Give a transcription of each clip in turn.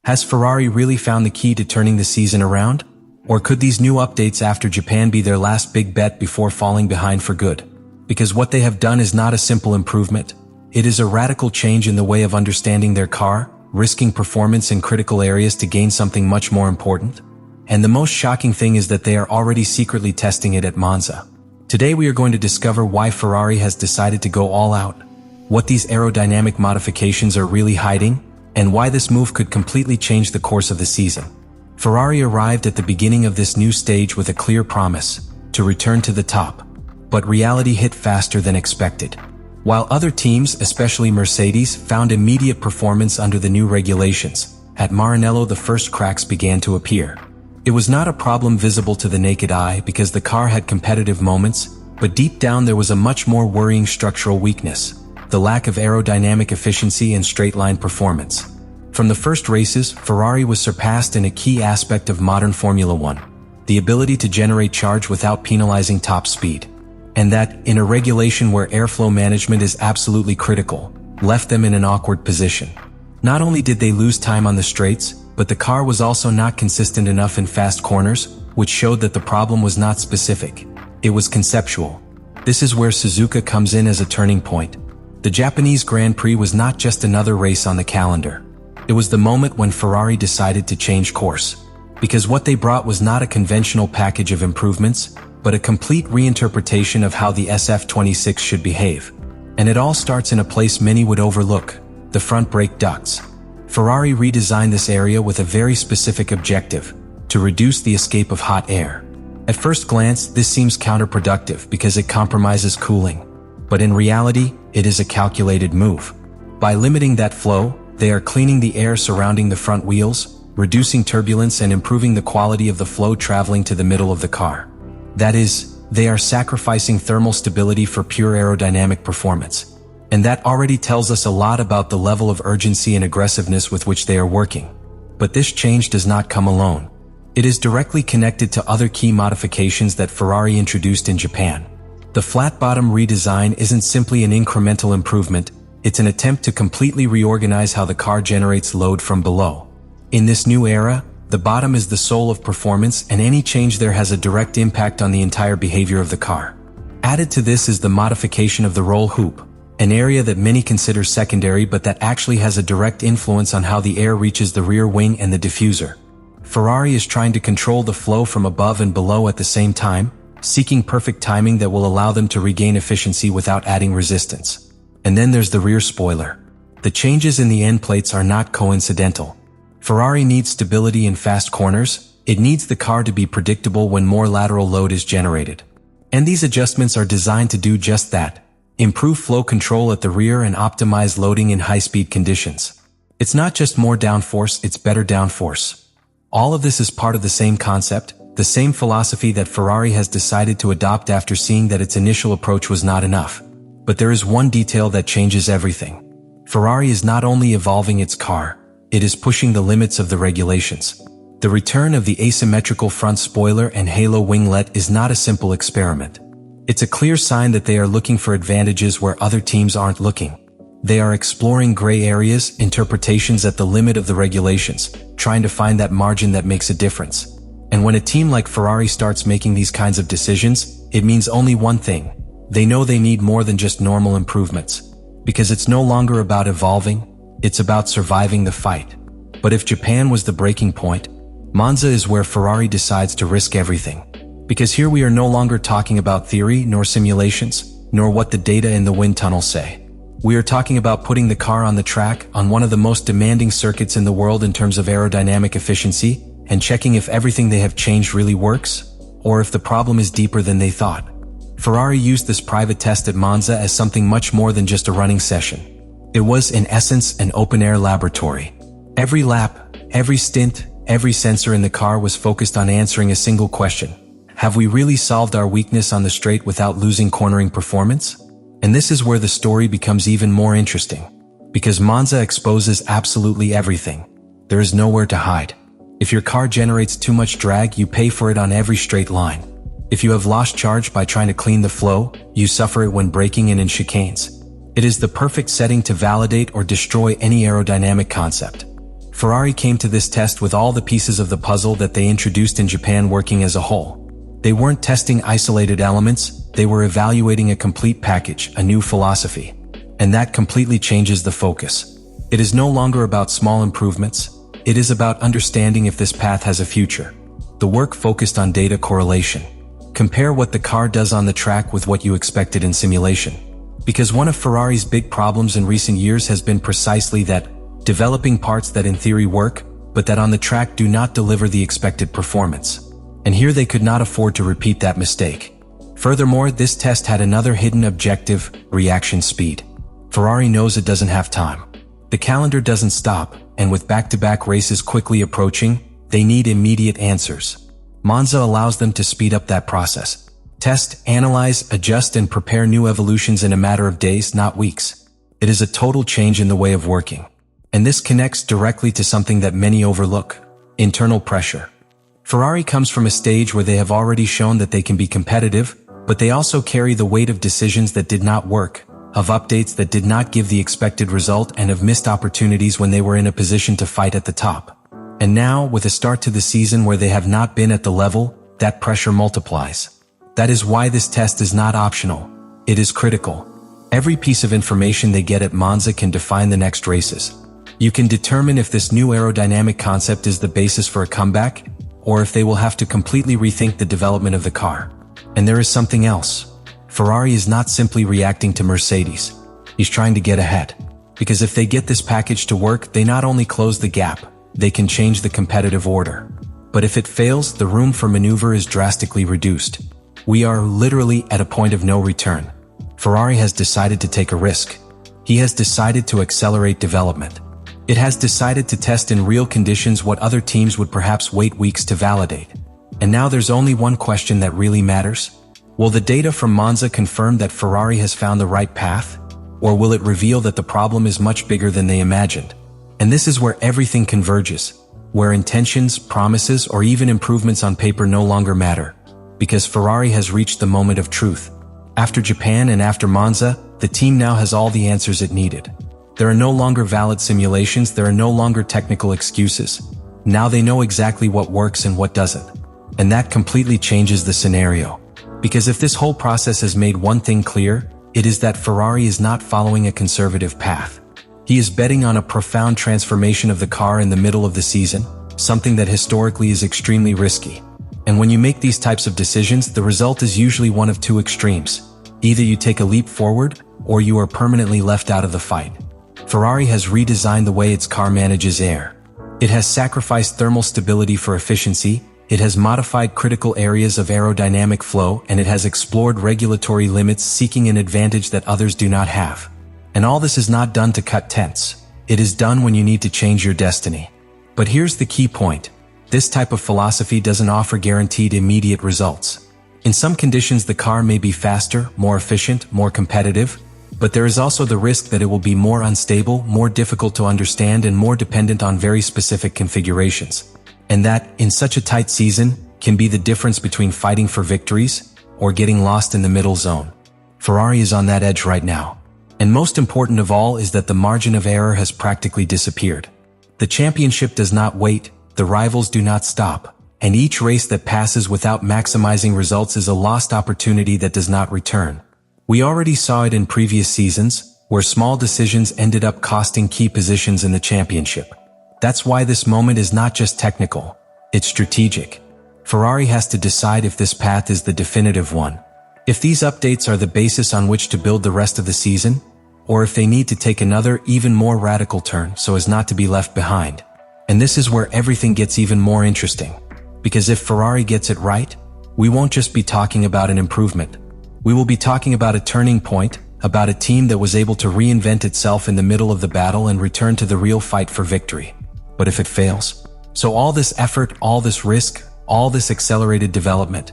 Has Ferrari really found the key to turning the season around? Or could these new updates after Japan be their last big bet before falling behind for good? Because what they have done is not a simple improvement. It is a radical change in the way of understanding their car, risking performance in critical areas to gain something much more important. And the most shocking thing is that they are already secretly testing it at Monza. Today we are going to discover why Ferrari has decided to go all out, what these aerodynamic modifications are really hiding, and why this move could completely change the course of the season. Ferrari arrived at the beginning of this new stage with a clear promise to return to the top, but reality hit faster than expected. While other teams, especially Mercedes, found immediate performance under the new regulations, at Maranello the first cracks began to appear. It was not a problem visible to the naked eye because the car had competitive moments, but deep down there was a much more worrying structural weakness: the lack of aerodynamic efficiency and straight-line performance. From the first races, Ferrari was surpassed in a key aspect of modern Formula One: the ability to generate charge without penalizing top speed. And that, in a regulation where airflow management is absolutely critical, left them in an awkward position. Not only did they lose time on the straights, but the car was also not consistent enough in fast corners, which showed that the problem was not specific. It was conceptual. This is where Suzuka comes in as a turning point. The Japanese Grand Prix was not just another race on the calendar. It was the moment when Ferrari decided to change course. Because what they brought was not a conventional package of improvements, but a complete reinterpretation of how the SF26 should behave. And it all starts in a place many would overlook: the front brake ducts. Ferrari redesigned this area with a very specific objective: to reduce the escape of hot air. At first glance, this seems counterproductive because it compromises cooling. But in reality, it is a calculated move. By limiting that flow, they are cleaning the air surrounding the front wheels, reducing turbulence and improving the quality of the flow traveling to the middle of the car. That is, they are sacrificing thermal stability for pure aerodynamic performance. And that already tells us a lot about the level of urgency and aggressiveness with which they are working. But this change does not come alone. It is directly connected to other key modifications that Ferrari introduced in Japan. The flat-bottom redesign isn't simply an incremental improvement, it's an attempt to completely reorganize how the car generates load from below. In this new era, the bottom is the soul of performance, and any change there has a direct impact on the entire behavior of the car. Added to this is the modification of the roll hoop, an area that many consider secondary but that actually has a direct influence on how the air reaches the rear wing and the diffuser. Ferrari is trying to control the flow from above and below at the same time, seeking perfect timing that will allow them to regain efficiency without adding resistance. And then there's the rear spoiler. The changes in the end plates are not coincidental. Ferrari needs stability in fast corners. It needs the car to be predictable when more lateral load is generated. And these adjustments are designed to do just that: improve flow control at the rear and optimize loading in high-speed conditions. It's not just more downforce, it's better downforce. All of this is part of the same concept, the same philosophy that Ferrari has decided to adopt after seeing that its initial approach was not enough. But there is one detail that changes everything. Ferrari is not only evolving its car, it is pushing the limits of the regulations. The return of the asymmetrical front spoiler and halo winglet is not a simple experiment. It's a clear sign that they are looking for advantages where other teams aren't looking. They are exploring gray areas, interpretations at the limit of the regulations, trying to find that margin that makes a difference. And when a team like Ferrari starts making these kinds of decisions, it means only one thing: they know they need more than just normal improvements. Because it's no longer about evolving, it's about surviving the fight. But if Japan was the breaking point, Monza is where Ferrari decides to risk everything. Because here we are no longer talking about theory, nor simulations, nor what the data in the wind tunnel say. We are talking about putting the car on the track, on one of the most demanding circuits in the world in terms of aerodynamic efficiency, and checking if everything they have changed really works, or if the problem is deeper than they thought. Ferrari used this private test at Monza as something much more than just a running session. It was, in essence, an open-air laboratory. Every lap, every stint, every sensor in the car was focused on answering a single question: have we really solved our weakness on the straight without losing cornering performance? And this is where the story becomes even more interesting. Because Monza exposes absolutely everything. There is nowhere to hide. If your car generates too much drag, you pay for it on every straight line. If you have lost charge by trying to clean the flow, you suffer it when braking and in chicanes. It is the perfect setting to validate or destroy any aerodynamic concept. Ferrari came to this test with all the pieces of the puzzle that they introduced in Japan working as a whole. They weren't testing isolated elements, they were evaluating a complete package, a new philosophy. And that completely changes the focus. It is no longer about small improvements, it is about understanding if this path has a future. The work focused on data correlation. Compare what the car does on the track with what you expected in simulation. Because one of Ferrari's big problems in recent years has been precisely that, developing parts that in theory work, but that on the track do not deliver the expected performance. And here they could not afford to repeat that mistake. Furthermore, this test had another hidden objective: reaction speed. Ferrari knows it doesn't have time. The calendar doesn't stop, and with back-to-back races quickly approaching, they need immediate answers. Monza allows them to speed up that process. Test, analyze, adjust, and prepare new evolutions in a matter of days, not weeks. It is a total change in the way of working. And this connects directly to something that many overlook: internal pressure. Ferrari comes from a stage where they have already shown that they can be competitive, but they also carry the weight of decisions that did not work, of updates that did not give the expected result, and of missed opportunities when they were in a position to fight at the top. And now, with a start to the season where they have not been at the level, that pressure multiplies. That is why this test is not optional. It is critical. Every piece of information they get at Monza can define the next races. You can determine if this new aerodynamic concept is the basis for a comeback, or if they will have to completely rethink the development of the car. And there is something else. Ferrari is not simply reacting to Mercedes. He's trying to get ahead. Because if they get this package to work, they not only close the gap, they can change the competitive order. But if it fails, the room for maneuver is drastically reduced. We are literally at a point of no return. Ferrari has decided to take a risk. He has decided to accelerate development. It has decided to test in real conditions what other teams would perhaps wait weeks to validate. And now there's only one question that really matters. Will the data from Monza confirm that Ferrari has found the right path? Or will it reveal that the problem is much bigger than they imagined? And this is where everything converges, where intentions, promises, or even improvements on paper no longer matter. Because Ferrari has reached the moment of truth. After Japan and after Monza, the team now has all the answers it needed. There are no longer valid simulations, there are no longer technical excuses. Now they know exactly what works and what doesn't. And that completely changes the scenario. Because if this whole process has made one thing clear, it is that Ferrari is not following a conservative path. He is betting on a profound transformation of the car in the middle of the season, something that historically is extremely risky. And when you make these types of decisions, the result is usually one of two extremes. Either you take a leap forward, or you are permanently left out of the fight. Ferrari has redesigned the way its car manages air. It has sacrificed thermal stability for efficiency, it has modified critical areas of aerodynamic flow, and it has explored regulatory limits, seeking an advantage that others do not have. And all this is not done to cut tense. It is done when you need to change your destiny. But here's the key point. This type of philosophy doesn't offer guaranteed immediate results. In some conditions, the car may be faster, more efficient, more competitive, but there is also the risk that it will be more unstable, more difficult to understand, and more dependent on very specific configurations. And that, in such a tight season, can be the difference between fighting for victories or getting lost in the middle zone. Ferrari is on that edge right now. And most important of all is that the margin of error has practically disappeared. The championship does not wait, the rivals do not stop, and each race that passes without maximizing results is a lost opportunity that does not return. We already saw it in previous seasons, where small decisions ended up costing key positions in the championship. That's why this moment is not just technical, it's strategic. Ferrari has to decide if this path is the definitive one. If these updates are the basis on which to build the rest of the season, or if they need to take another, even more radical turn so as not to be left behind. And this is where everything gets even more interesting. Because if Ferrari gets it right, we won't just be talking about an improvement. We will be talking about a turning point, about a team that was able to reinvent itself in the middle of the battle and return to the real fight for victory. But if it fails? So all this effort, all this risk, all this accelerated development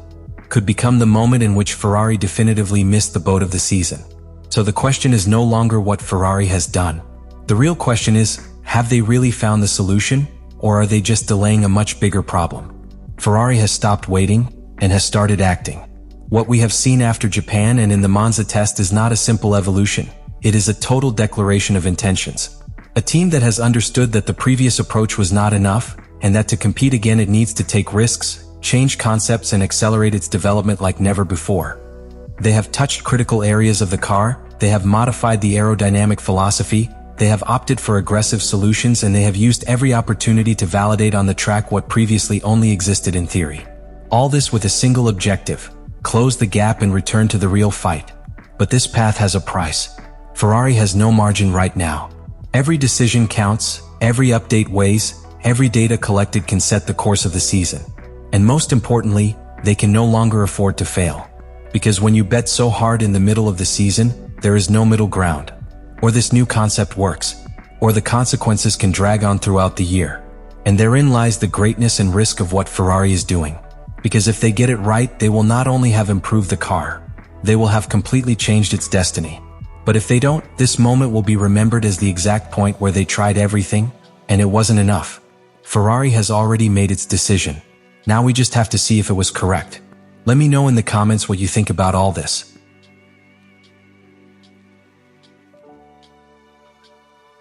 could become the moment in which Ferrari definitively missed the boat of the season. So the question is no longer what Ferrari has done. The real question is, have they really found the solution, or are they just delaying a much bigger problem? Ferrari has stopped waiting and has started acting. What we have seen after Japan and in the Monza test is not a simple evolution. It is a total declaration of intentions. A team that has understood that the previous approach was not enough, and that to compete again it needs to take risks, change concepts and accelerate its development like never before. They have touched critical areas of the car, they have modified the aerodynamic philosophy, they have opted for aggressive solutions, and they have used every opportunity to validate on the track what previously only existed in theory. All this with a single objective: close the gap and return to the real fight. But this path has a price. Ferrari has no margin right now. Every decision counts, every update weighs, every data collected can set the course of the season. And most importantly, they can no longer afford to fail. Because when you bet so hard in the middle of the season, there is no middle ground. Or this new concept works, or the consequences can drag on throughout the year. And therein lies the greatness and risk of what Ferrari is doing. Because if they get it right, they will not only have improved the car, they will have completely changed its destiny. But if they don't, this moment will be remembered as the exact point where they tried everything, and it wasn't enough. Ferrari has already made its decision. Now we just have to see if it was correct. Let me know in the comments what you think about all this.